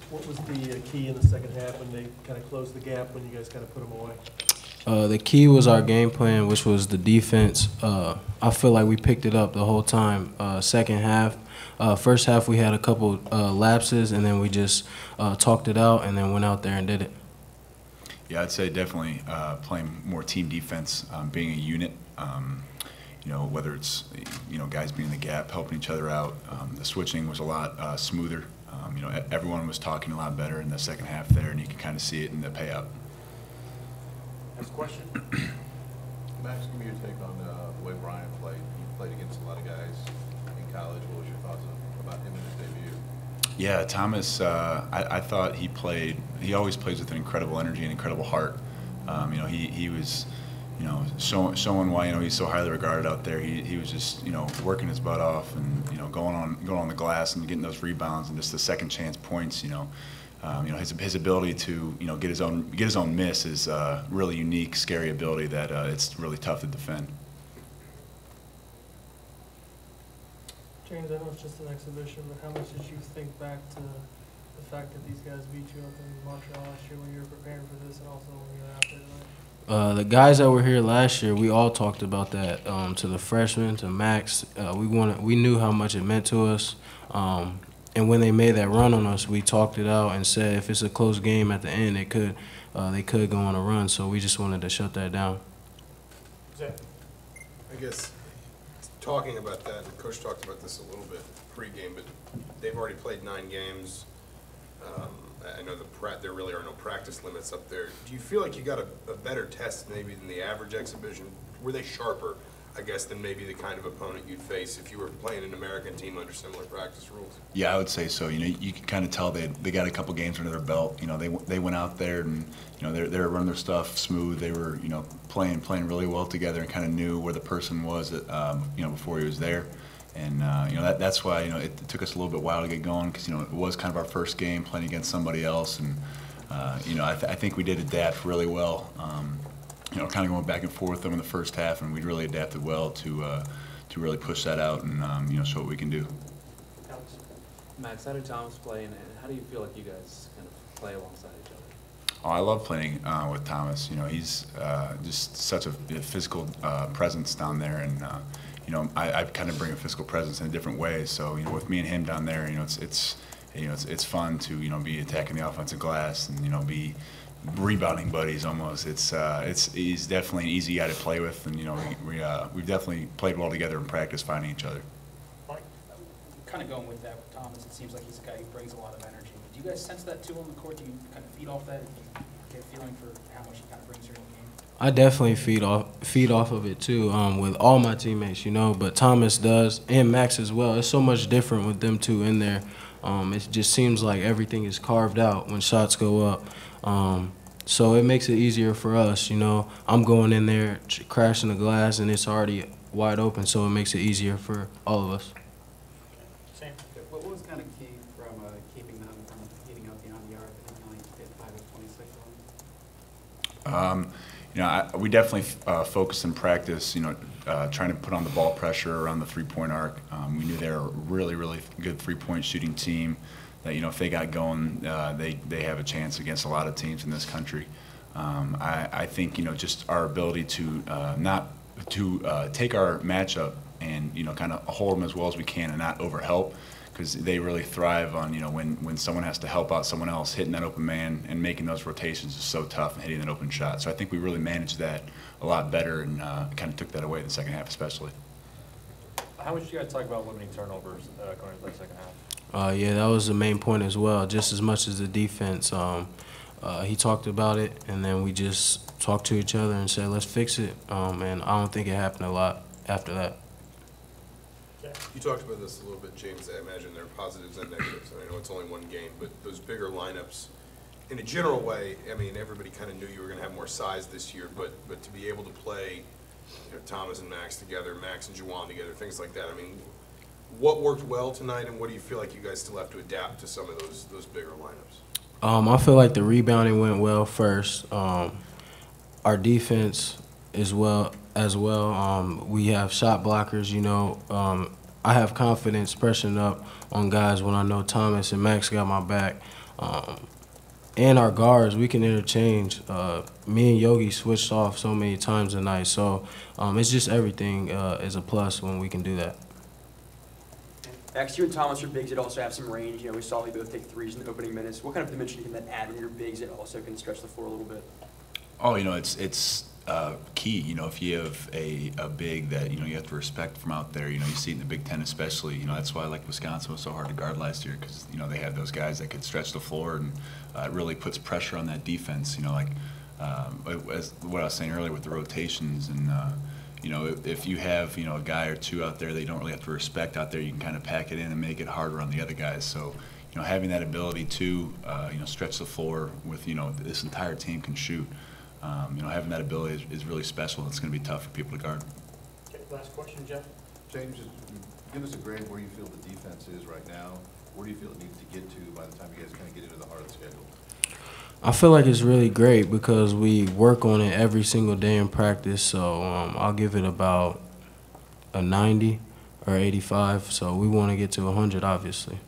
What was the key in the second half when they kind of closed the gap when you guys kind of put them away? The key was our game plan, which was the defense. I feel like we picked it up the whole time. Second half, first half we had a couple lapses, and then we just talked it out and then went out there and did it. Yeah, I'd say definitely playing more team defense, being a unit. You know, whether it's guys being in the gap, helping each other out. The switching was a lot smoother. You know, everyone was talking a lot better in the second half there, and you can kind of see it in the payout. Next question. Max, give me your take on the way Brian played. He played against a lot of guys in college. What was your thoughts about him in his debut? Yeah, Thomas, I thought he always plays with an incredible energy and incredible heart. You know, he was, showing why, he's so highly regarded out there. He was just, working his butt off and, going on the glass and getting those rebounds and just the second chance points, his ability to get his own miss is really unique, scary ability that it's really tough to defend. James, I know it's just an exhibition, but how much did you think back to the fact that these guys beat you up in Montreal last year when you were preparing for this and also when you were out there tonight? The guys that were here last year, we all talked about that. To the freshmen, to Max, we knew how much it meant to us. And when they made that run on us, we talked it out and said if it's a close game at the end, they could go on a run. So we just wanted to shut that down. I guess talking about that, and Coach talked about this a little bit pregame, but they've already played 9 games. I know there really are no practice limits up there. Do you feel like you got a better test maybe than the average exhibition? Were they sharper, I guess, than maybe the kind of opponent you'd face if you were playing an American team under similar practice rules? Yeah, I would say so. You can kind of tell they got a couple games under their belt. They went out there and they were running their stuff smooth. They were playing really well together and kind of knew where the person was before he was there. And that's why it took us a little bit while to get going because it was kind of our first game playing against somebody else, and I think we did adapt really well. Kind of going back and forth with them in the first half, and we really adapted well to really push that out and show what we can do. Max, how did Thomas play, and how do you feel like you guys kind of play alongside each other? Oh, I love playing with Thomas. He's just such a physical presence down there, and I kind of bring a physical presence in a different way. So with me and him down there, it's fun to be attacking the offensive glass and be rebounding buddies almost. He's definitely an easy guy to play with, and we've definitely played well together in practice, finding each other. Kind of going with that with Thomas, it seems like he's a guy who brings a lot of energy. Do you guys sense that too on the court? Do you kind of feed off that? Do you get a feeling for how much he kind of brings your game? I definitely feed off of it too, with all my teammates, but Thomas does, and Max as well. It's so much different with them two in there. It just seems like everything is carved out when shots go up. So it makes it easier for us, I'm going in there, crashing the glass, and it's already wide open, so it makes it easier for all of us. Same. What was kind of key from keeping them from getting out beyond the arc? I think you only hit 5 of 26 we definitely focused in practice, trying to put on the ball pressure around the three-point arc. We knew they were a really, really good three-point shooting team that, if they got going, they have a chance against a lot of teams in this country. I think, just our ability to take our matchup and, kind of hold them as well as we can and not overhelp, because they really thrive on, when someone has to help out someone else, hitting that open man and making those rotations is so tough and hitting that open shot. So I think we really managed that a lot better and kind of took that away in the second half especially. How much do you guys talk about limiting turnovers going into the second half? Yeah, that was the main point as well, just as much as the defense. He talked about it, and then we just talked to each other and said, let's fix it. And I don't think it happened a lot after that. You talked about this a little bit, James. I imagine there are positives and negatives. I know it's only one game, but those bigger lineups, in a general way, I mean, everybody kind of knew you were going to have more size this year, but to be able to play Thomas and Max together, Max and Juwan together, things like that, I mean, what worked well tonight, and what do you feel like you guys still have to adapt to some of those bigger lineups? I feel like the rebounding went well first. Our defense as well. We have shot blockers, I have confidence pressing up on guys when I know Thomas and Max got my back. And our guards, we can interchange. Me and Yogi switched off so many times a night. So it's just everything is a plus when we can do that. Max, you and Thomas are bigs that also have some range. You know, we saw you both take threes in the opening minutes. What kind of dimension can that add in your bigs that also can stretch the floor a little bit? Oh, it's key. If you have a big that you have to respect from out there. You see it in the Big Ten especially. That's why like Wisconsin was so hard to guard last year because they had those guys that could stretch the floor and it really puts pressure on that defense. As what I was saying earlier with the rotations and. If you have, a guy or two out there that you don't really have to respect out there, you can kind of pack it in and make it harder on the other guys. So, having that ability to, stretch the floor with, this entire team can shoot, having that ability is really special. It's going to be tough for people to guard. Okay, last question, Jeff. James, just give us a grade where you feel the defense is right now. Where do you feel it needs to get to by the time you guys kind of get into the heart of the schedule? I feel like it's really great because we work on it every single day in practice. So I'll give it about a 90 or 85. So we want to get to 100, obviously.